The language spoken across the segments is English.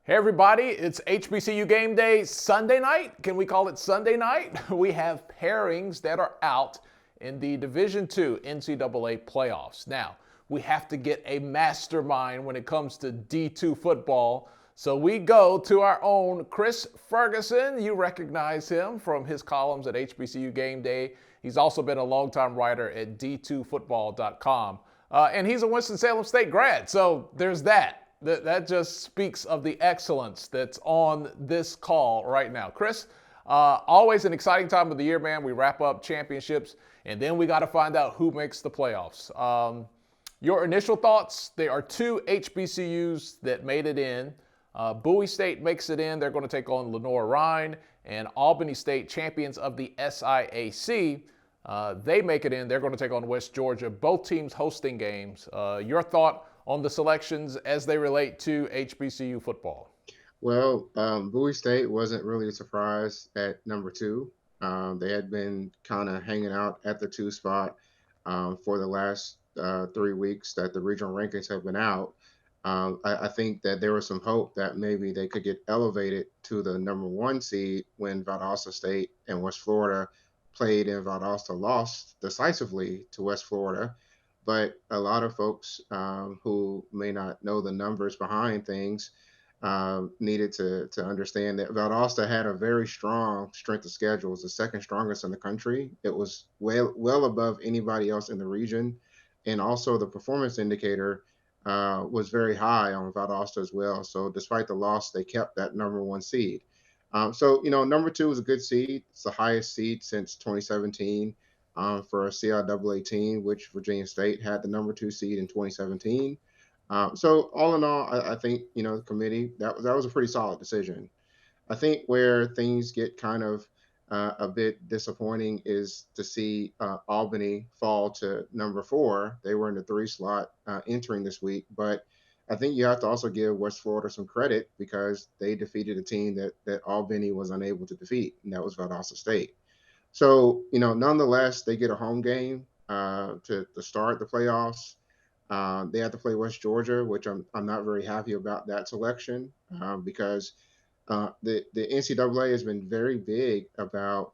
Hey everybody, it's HBCU Game Day Sunday night. Can we call it Sunday night? We have pairings that are out in the Division II NCAA playoffs. Now, we have to get a mastermind when it comes to D2 football. So we go to our own Kris Ferguson. You recognize him from his columns at HBCU Game Day. He's also been a longtime writer at D2Football.com. And he's a Winston-Salem State grad, so there's that. That just speaks of the excellence that's on this call right now. Kris, always an exciting time of the year, man. We wrap up championships, and then we got to find out who makes the playoffs. Your initial thoughts? There are two HBCUs that made it in. Bowie State makes it in. They're going to take on Lenoir-Rhyne, and Albany State, champions of the SIAC, they make it in. They're going to take on West Georgia. Both teams hosting games. Your thought on the selections as they relate to HBCU football? Well, Bowie State wasn't really a surprise at number two. They had been kind of hanging out at the two spot for the last 3 weeks that the regional rankings have been out. I think that there was some hope that maybe they could get elevated to the number one seed when Valdosta State and West Florida played, and Valdosta lost decisively to West Florida. But a lot of folks who may not know the numbers behind things needed to understand that Valdosta had a very strong strength of schedule. It was the second strongest in the country. It was well above anybody else in the region. And also the performance indicator was very high on Valdosta as well. So despite the loss, they kept that number one seed. Number two is a good seed. It's the highest seed since 2017. For a CIAA team, which Virginia State had the number two seed in 2017. So all in all, I think the committee that was a pretty solid decision. I think where things get kind of a bit disappointing is to see Albany fall to number four. They were in the three slot entering this week, but I think you have to also give West Florida some credit because they defeated a team that Albany was unable to defeat, and that was Valdosta State. So, nonetheless, they get a home game to start the playoffs. They have to play West Georgia, which I'm not very happy about that selection because the NCAA has been very big about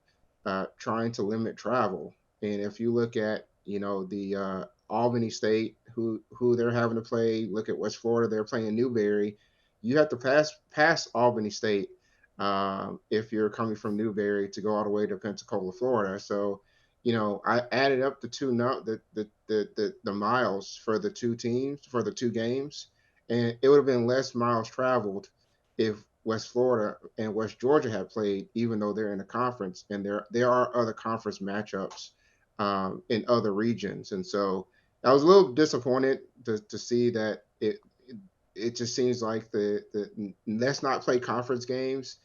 trying to limit travel. And if you look at, the Albany State, who they're having to play, look at West Florida, they're playing Newberry. You have to pass Albany State if you're coming from Newberry to go all the way to Pensacola, Florida. So, I added up the miles for the two teams for the two games, and it would have been less miles traveled if West Florida and West Georgia had played, even though they're in a conference, and there are other conference matchups in other regions. And so I was a little disappointed to see that it just seems like the let's not play conference games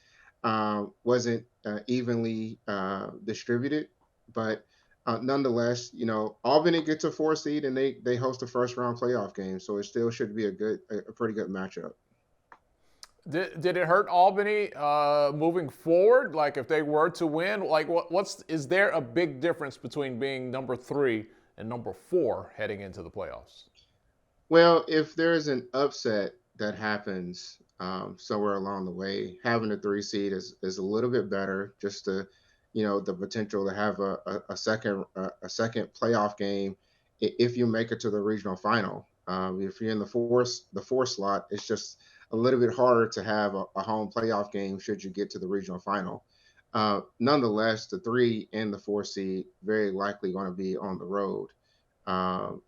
wasn't evenly distributed. But nonetheless, Albany gets a four seed and they host a first round playoff game, so it still should be a pretty good matchup. Did it hurt Albany moving forward? Like if they were to win, like is there a big difference between being number three and number four heading into the playoffs? Well, if there's an upset that happens somewhere along the way, having a three seed is a little bit better. Just to, the potential to have a second playoff game if you make it to the regional final. If you're in the four slot, it's just a little bit harder to have a home playoff game should you get to the regional final. Nonetheless, the three and the four seed very likely going to be on the road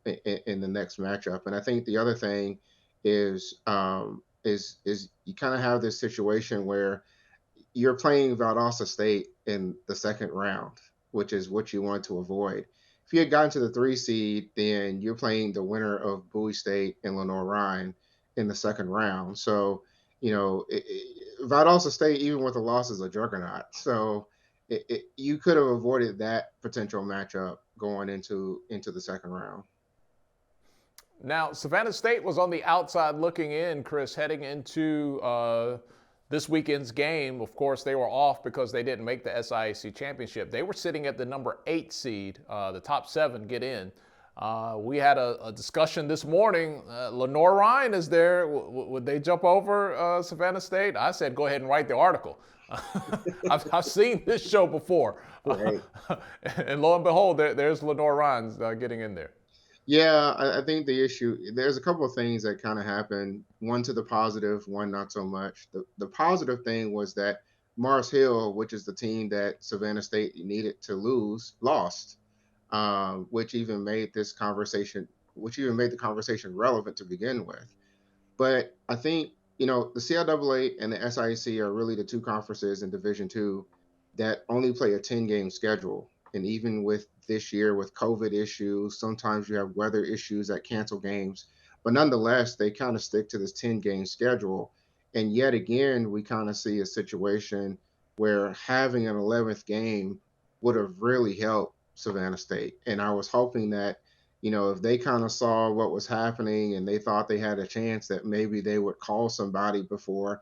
in the next matchup. And I think the other thing is you kind of have this situation where you're playing Valdosta State in the second round, which is what you want to avoid. If you had gotten to the three seed, then you're playing the winner of Bowie State and Lenoir-Rhyne in the second round. So, Valdosta State, even with a loss, is a juggernaut. So you could have avoided that potential matchup going into the second round. Now, Savannah State was on the outside looking in, Kris, heading into this weekend's game. Of course, they were off because they didn't make the SIAC championship. They were sitting at the number 8 seed. The top 7 get in. We had a discussion this morning. Lenore Ryan is there. Would they jump over Savannah State? I said, go ahead and write the article. I've seen this show before. Right. And lo and behold, there's Lenore Ryan getting in there. Yeah, I think there's a couple of things that kind of happened. One to the positive, one not so much. The positive thing was that Mars Hill, which is the team that Savannah State needed to lose, lost, which even made the conversation relevant to begin with. But I think, the CIAA and the SIAC are really the two conferences in Division Two that only play a 10-game schedule. And even with this year with COVID issues, sometimes you have weather issues that cancel games. But nonetheless, they kind of stick to this 10-game schedule. And yet again, we kind of see a situation where having an 11th game would have really helped Savannah State. And I was hoping that, if they kind of saw what was happening and they thought they had a chance, that maybe they would call somebody before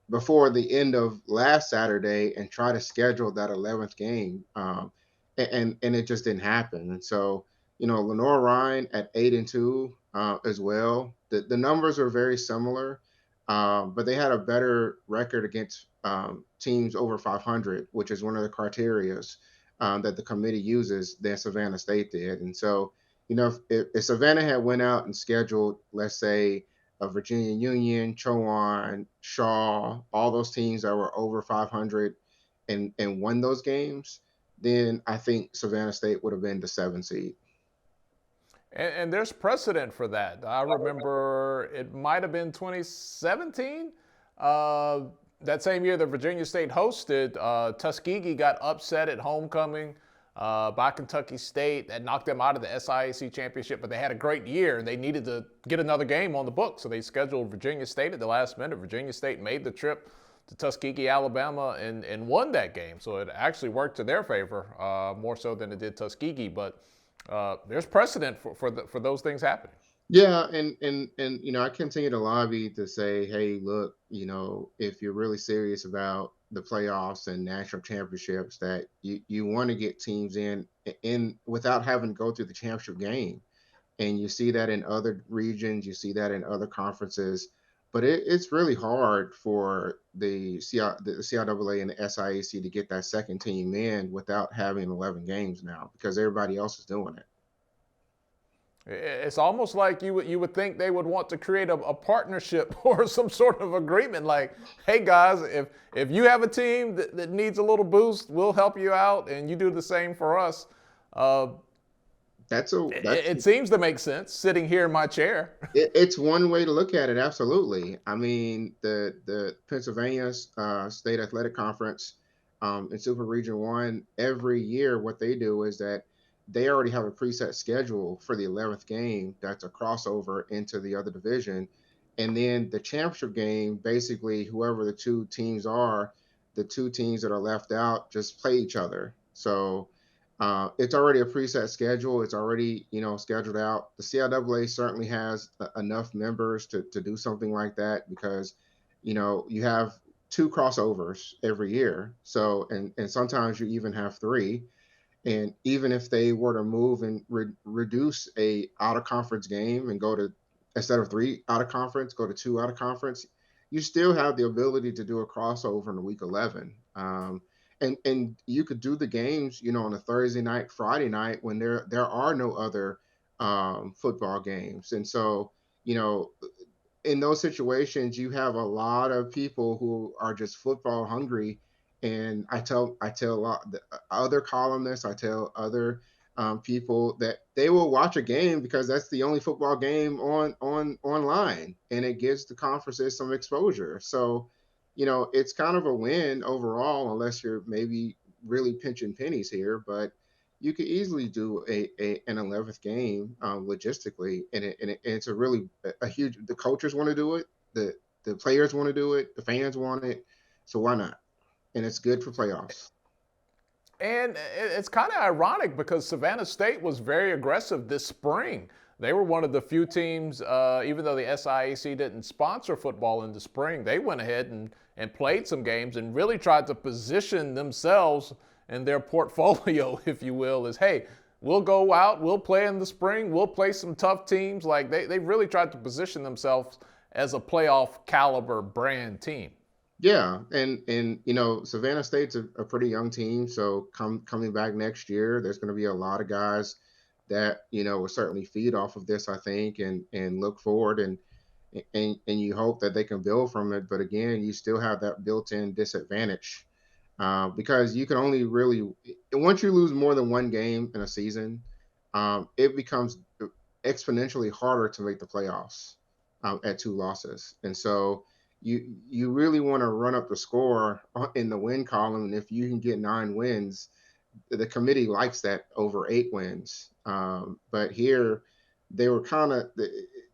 the end of last Saturday and try to schedule that 11th game. And it just didn't happen. And so, Lenore Ryan at 8-2 as well. The numbers are very similar, but they had a better record against teams over 500, which is one of the criterias that the committee uses than Savannah State did. And so, if Savannah had went out and scheduled, let's say, a Virginia Union, Chowan, Shaw, all those teams that were over 500 and won those games, then I think Savannah State would have been the 7th seed. And there's precedent for that. I remember it might have been 2017. That same year that Virginia State hosted, Tuskegee got upset at homecoming by Kentucky State. That knocked them out of the SIAC championship, but they had a great year and they needed to get another game on the book. So they scheduled Virginia State at the last minute. Virginia State made the trip to Tuskegee, Alabama, and won that game. So it actually worked to their favor more so than it did Tuskegee. But there's precedent for those things happening. Yeah, and I continue to lobby to say, hey, look, if you're really serious about the playoffs and national championships, that you want to get teams in without having to go through the championship game. And you see that in other regions, you see that in other conferences. But it's really hard for the CIAA and the SIAC to get that second team in without having 11 games now, because everybody else is doing it. It's almost like you would think they would want to create a partnership or some sort of agreement, like, hey guys, if you have a team that needs a little boost, we'll help you out, and you do the same for us. It seems to make sense sitting here in my chair. It's one way to look at it. Absolutely. I mean, the Pennsylvania State Athletic Conference in Super Region 1, every year what they do is that they already have a preset schedule for the 11th game that's a crossover into the other division. And then the championship game, basically, whoever the two teams are, the two teams that are left out just play each other. So it's already a preset schedule. It's already, scheduled out. The CIAA certainly has enough members to do something like that because, you have two crossovers every year. So, and sometimes you even have three. And even if they were to move and reduce a out-of-conference game and go to, instead of 3 out-of-conference, go to 2 out-of-conference, you still have the ability to do a crossover in week 11. And you could do the games, on a Thursday night, Friday night when there are no other football games. And so, in those situations, you have a lot of people who are just football hungry. And I tell a lot of other columnists, I tell other people that they will watch a game because that's the only football game online, and it gives the conferences some exposure. So, it's kind of a win overall, unless you're maybe really pinching pennies here. But you could easily do an 11th game logistically, and it's a really a huge. The coaches want to do it, the players want to do it, the fans want it, so why not? And it's good for playoffs. And it's kind of ironic because Savannah State was very aggressive this spring. They were one of the few teams, even though the SIAC didn't sponsor football in the spring, they went ahead and played some games and really tried to position themselves and their portfolio, if you will, as, hey, we'll go out, we'll play in the spring, we'll play some tough teams. Like they really tried to position themselves as a playoff caliber brand team. Yeah, and Savannah State's a pretty young team, so coming back next year, there's going to be a lot of guys that will certainly feed off of this, I think, and look forward and you hope that they can build from it. But again, you still have that built-in disadvantage because you can only really once you lose more than one game in a season, it becomes exponentially harder to make the playoffs at two losses, and so you really want to run up the score in the win column. And if you can get 9 wins, the committee likes that over 8 wins. But here, they were kind of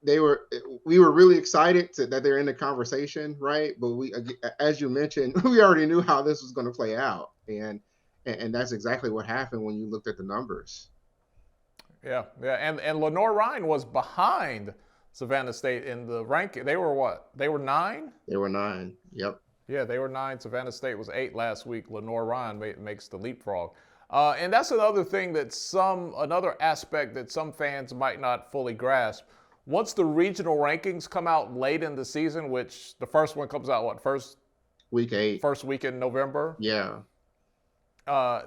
we were really excited that they're in the conversation, right? But as you mentioned, we already knew how this was going to play out, and that's exactly what happened when you looked at the numbers. Yeah, and Lenore Ryan was behind Savannah State in the ranking. They were what? They were 9? They were 9. Yep. Yeah, they were 9. Savannah State was 8 last week. Lenore Ryan makes the leapfrog. And that's another thing another aspect that some fans might not fully grasp. Once the regional rankings come out late in the season, which the first one comes out, Week 8. First week in November? Yeah.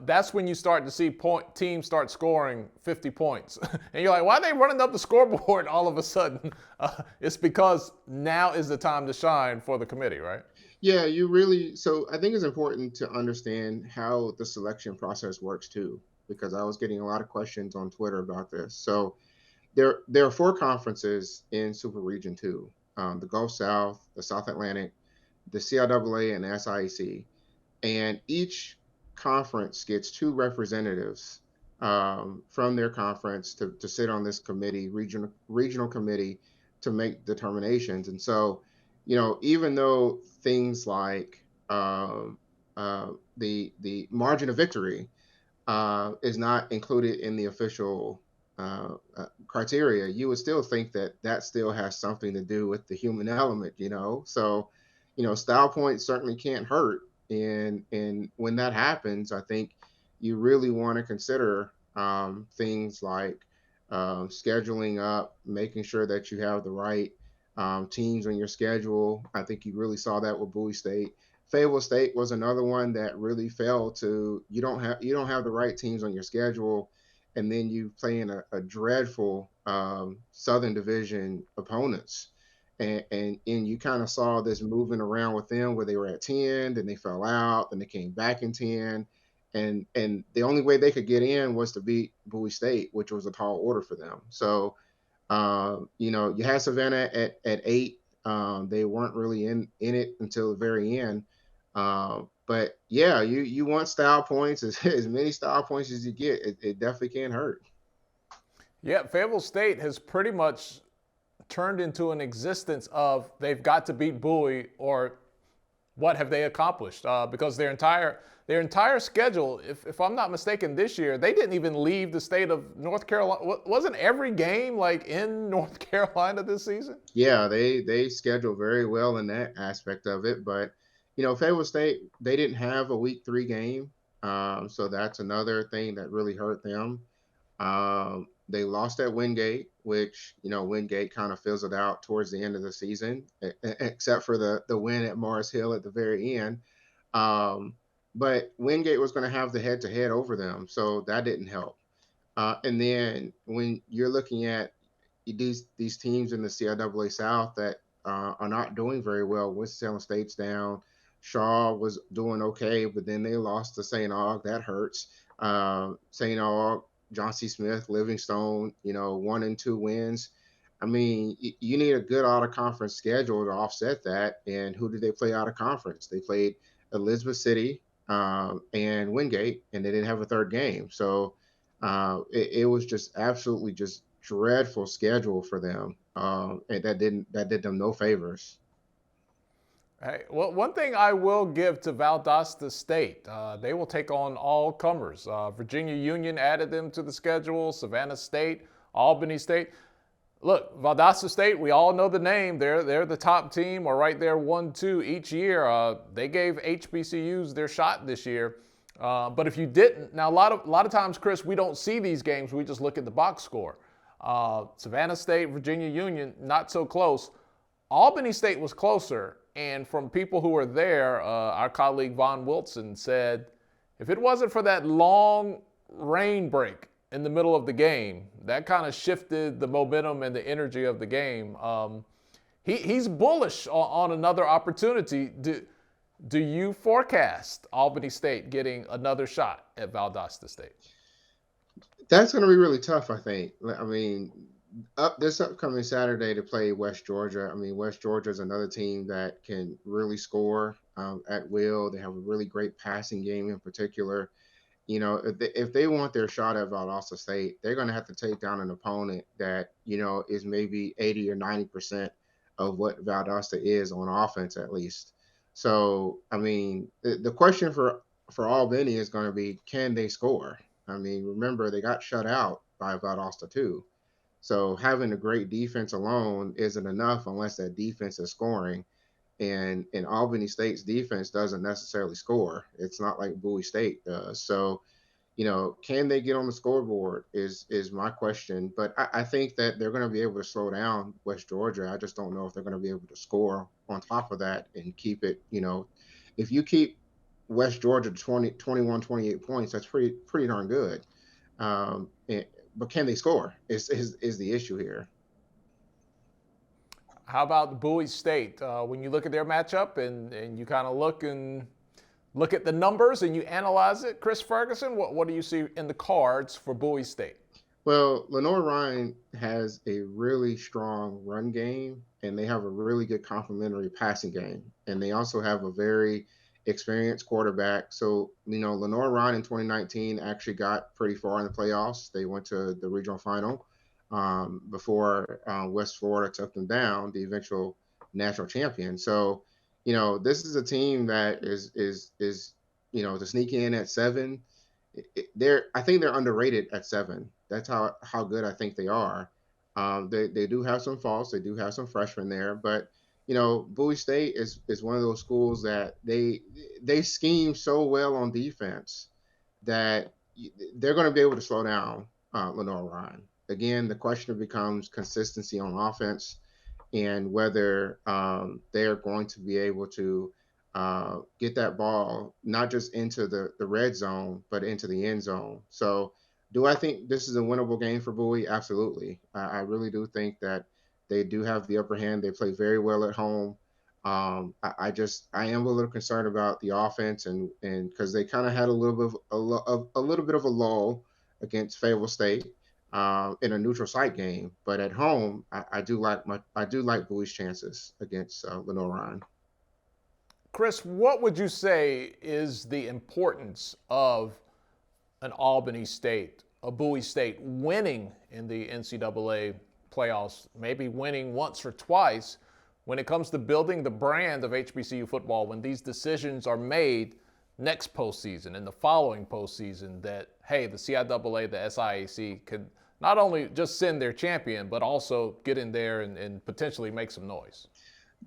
That's when you start to see teams start scoring 50 points. And you're like, why are they running up the scoreboard all of a sudden? It's because now is the time to shine for the committee, right? Yeah, so I think it's important to understand how the selection process works too, because I was getting a lot of questions on Twitter about this. So there are 4 conferences in Super Region 2, the Gulf South, the South Atlantic, the CIAA, and the SIAC. And each conference gets 2 representatives from their conference to sit on this committee, regional committee, to make determinations. And so, even though things like the margin of victory is not included in the official criteria, you would still think that still has something to do with the human element, So, style points certainly can't hurt. And when that happens, I think you really want to consider things like scheduling up, making sure that you have the right teams on your schedule. I think you really saw that with Bowie State. Fayetteville State was another one that really fell to you don't have the right teams on your schedule, and then you play in a dreadful Southern Division opponents. And you kind of saw this moving around with them where they were at 10, then they fell out, then they came back in 10. And the only way they could get in was to beat Bowie State, which was a tall order for them. So, you had Savannah at 8. They weren't really in it until the very end. But yeah, you want style points, as many style points as you get. It definitely can't hurt. Yeah, Fayetteville State has pretty much turned into an existence of they've got to beat Bowie or what have they accomplished? Because their entire schedule, if I'm not mistaken, this year, they didn't even leave the state of North Carolina. Wasn't every game like in North Carolina this season? Yeah, they schedule very well in that aspect of it. But, Fayetteville State, they didn't have a week 3 game. So that's another thing that really hurt them. They lost at Wingate, which, Wingate kind of fizzled out towards the end of the season, except for the win at Morris Hill at the very end. But Wingate was going to have the head-to-head over them, so that didn't help. And then when you're looking at these teams in the CIAA South that are not doing very well, Winston-Salem State's down. Shaw was doing okay, but then they lost to St. Aug. That hurts. St. Aug, John C. Smith, Livingstone, 1 and 2 wins. I mean, you need a good out-of-conference schedule to offset that. And who did they play out of conference? They played Elizabeth City and Wingate, and they didn't have a third game. So it was just absolutely just dreadful schedule for them, and that did them no favors. Hey, well, one thing I will give to Valdosta State, they will take on all comers. Virginia Union added them to the schedule, Savannah State, Albany State. Look, Valdosta State, we all know the name. They're the top team, or right there 1-2 each year. They gave HBCUs their shot this year. But if you didn't, now a lot of times, Kris, we don't see these games. We just look at the box score. Savannah State, Virginia Union, not so close. Albany State was closer. And from people who were there, our colleague Von Wilson said, if it wasn't for that long rain break in the middle of the game, that kind of shifted the momentum and the energy of the game. He's bullish on another opportunity. Do you forecast Albany State getting another shot at Valdosta State? That's going to be really tough, I think. I mean, this upcoming Saturday to play West Georgia. I mean, West Georgia is another team that can really score at will. They have a really great passing game in particular. You know, if they want their shot at Valdosta State, they're going to have to take down an opponent that, you know, is maybe 80 or 90% of what Valdosta is on offense, at least. So, I mean, the question for Albany is going to be, can they score? I mean, remember, they got shut out by Valdosta too. So having a great defense alone isn't enough unless that defense is scoring. And Albany State's defense doesn't necessarily score. It's not like Bowie State does. So, you know, can they get on the scoreboard is my question. But I think that they're going to be able to slow down West Georgia. I just don't know if they're going to be able to score on top of that and keep it, you know, if you keep West Georgia to 20, 21, 28 points, that's pretty darn good. But can they score is the issue here. How about Bowie State? When you look at their matchup and you kind of look at the numbers and you analyze it, Kris Ferguson, what do you see in the cards for Bowie State? Well, Lenore Ryan has a really strong run game, and they have a really good complementary passing game. And they also have a very experienced quarterback. So, you know, Lenore Ryan in 2019 actually got pretty far in the playoffs. They went to the regional final before West Florida took them down, the eventual national champion. So, you know, this is a team that is you know, to sneak in at 7. I think they're underrated at 7. That's how good I think they are. They do have some faults. They do have some freshmen there, but you know, Bowie State is one of those schools that they scheme so well on defense that they're going to be able to slow down Lenore Ryan. Again, the question becomes consistency on offense and whether they're going to be able to get that ball not just into the red zone, but into the end zone. So do I think this is a winnable game for Bowie? Absolutely. I really do think that they do have the upper hand. They play very well at home. I am a little concerned about the offense and because they kind of had a little bit of a lull against Fayetteville State in a neutral site game, but at home I do like Bowie's chances against Lenore Ryan. Kris, what would you say is the importance of an Albany State, a Bowie State winning in the NCAA playoffs, maybe winning once or twice when it comes to building the brand of HBCU football when these decisions are made next postseason and the following postseason that, hey, the CIAA, the SIAC could not only just send their champion, but also get in there and potentially make some noise?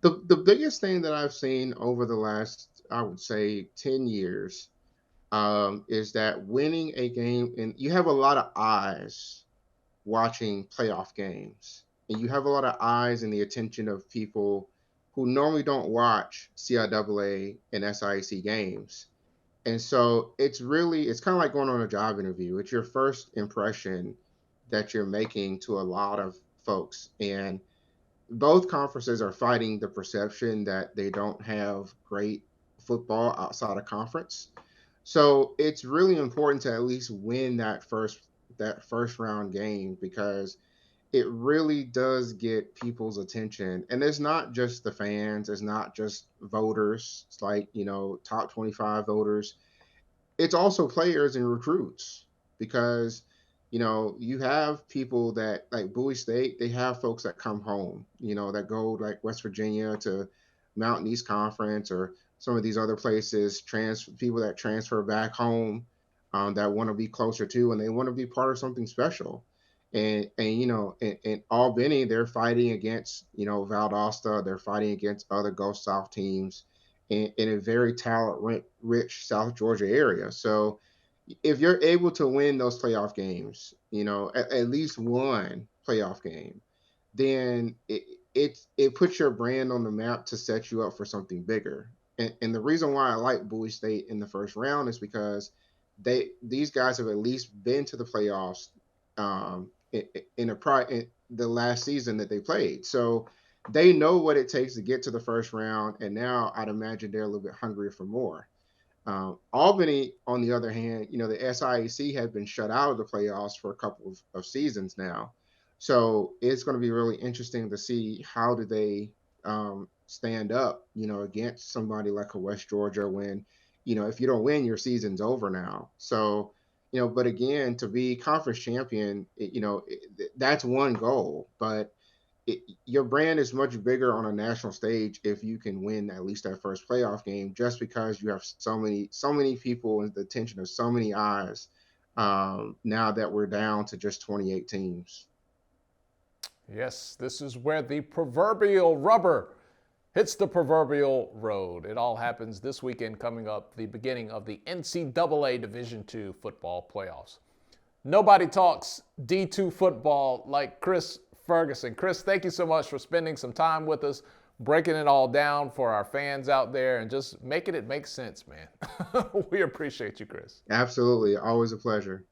The biggest thing that I've seen over the last, I would say, 10 years is that winning a game, and you have a lot of eyes watching playoff games, and you have a lot of eyes and the attention of people who normally don't watch CIAA and SIAC games. And so it's kind of like going on a job interview. It's your first impression that you're making to a lot of folks. And both conferences are fighting the perception that they don't have great football outside of conference. So it's really important to at least win that first round game because it really does get people's attention. And it's not just the fans, it's not just voters. It's like, you know, top 25 voters. It's also players and recruits because you know, you have people that like Bowie State, they have folks that come home, you know, that go like West Virginia to Mountain East Conference or some of these other places, people that transfer back home that want to be closer to and they want to be part of something special. And you know, in Albany, they're fighting against, you know, Valdosta, they're fighting against other Gulf South teams. in a very talent-rich South Georgia area. So if you're able to win those playoff games, at least one playoff game, then it puts your brand on the map to set you up for something bigger. And the reason why I like Bowie State in the first round is because these guys have at least been to the playoffs in the last season that they played. So they know what it takes to get to the first round, and now I'd imagine they're a little bit hungrier for more. Albany, on the other hand, the SIAC had been shut out of the playoffs for a couple of seasons now. So it's going to be really interesting to see how do they stand up, against somebody like a West Georgia when, if you don't win, your season's over now. So, but again, to be conference champion, that's one goal. But your brand is much bigger on a national stage if you can win at least that first playoff game, just because you have so many people and the attention of so many eyes, now that we're down to just 28 teams. Yes, this is where the proverbial rubber hits the proverbial road. It all happens this weekend, coming up, the beginning of the NCAA Division II football playoffs. Nobody talks D2 football like Kris Ferguson. Kris, thank you so much for spending some time with us, breaking it all down for our fans out there and just making it make sense, man. We appreciate you, Kris. Absolutely. Always a pleasure.